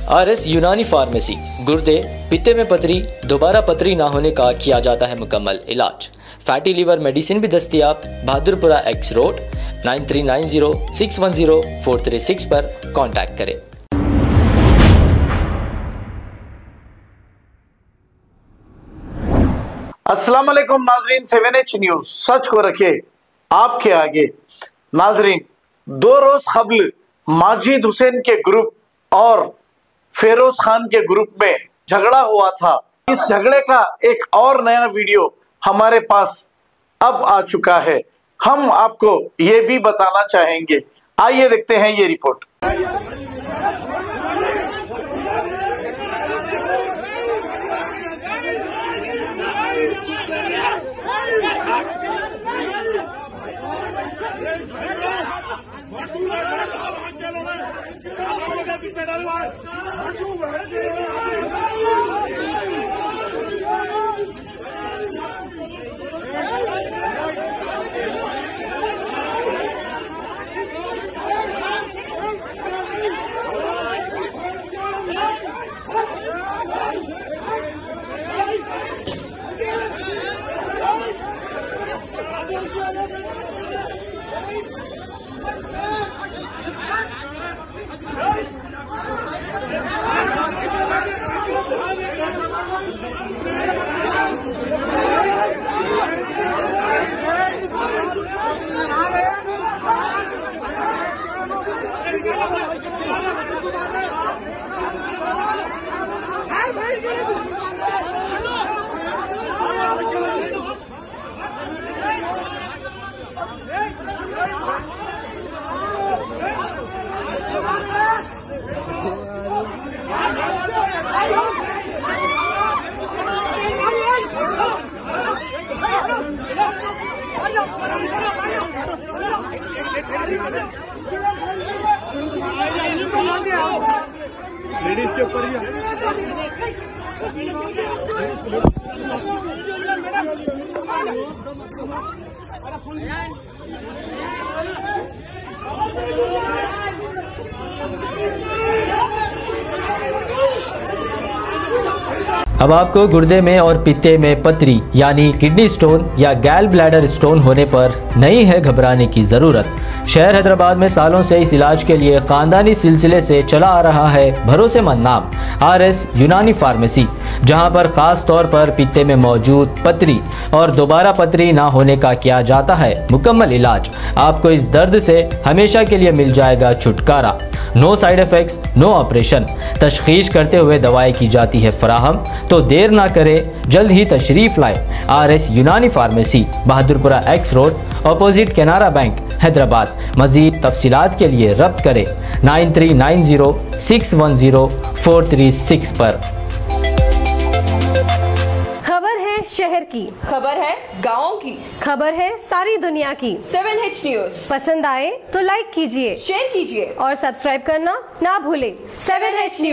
RS Unani pharmacy, गुर्दे, पित्ते में पथरी, दोबारा पथरी ना होने का किया जाता है मुकम्मल इलाज। फैटी लीवर मेडिसिन भी दस्तयाब। बहादुरपुरा X रोड 9390610436 पर कांटेक्ट करें। अस्सलाम वालेकुम नाजरीन, 7H न्यूज सच को रखे आपके आगे। नाजरीन, 2 रोज कबल माजिद हुसैन के ग्रुप और फेरोज खान के ग्रुप में झगड़ा हुआ था। इस झगड़े का एक और नया वीडियो हमारे पास अब आ चुका है। हम आपको ये भी बताना चाहेंगे। आइए देखते हैं ये रिपोर्ट। लेडीज के ऊपर ही अब आपको गुर्दे में और पित्ते में पथरी यानी किडनी स्टोन या गैल ब्लैडर स्टोन होने पर नहीं है घबराने की ज़रूरत। शहर हैदराबाद में सालों से इस इलाज के लिए ख़ानदानी सिलसिले से चला आ रहा है भरोसेमंद नाम RS यूनानी फार्मेसी, जहां पर ख़ास तौर पर पित्ते में मौजूद पथरी और दोबारा पथरी ना होने का किया जाता है मुकम्मल इलाज। आपको इस दर्द से हमेशा के लिए मिल जाएगा छुटकारा। No side effects, no operation. तशखीस करते हुए दवाएं की जाती है फराहम। तो देर ना करें, जल्द ही तशरीफ लाए RS Unani pharmacy, Bahadurpura X road, opposite Canara bank, Hyderabad. मजीद तफसीलात के लिए रब्त करें 9390610436 पर। खबर है शहर की, खबर है गाँव की, खबर है सारी दुनिया की। 7H न्यूज पसंद आए तो लाइक कीजिए, शेयर कीजिए और सब्सक्राइब करना ना भूलें। 7H news.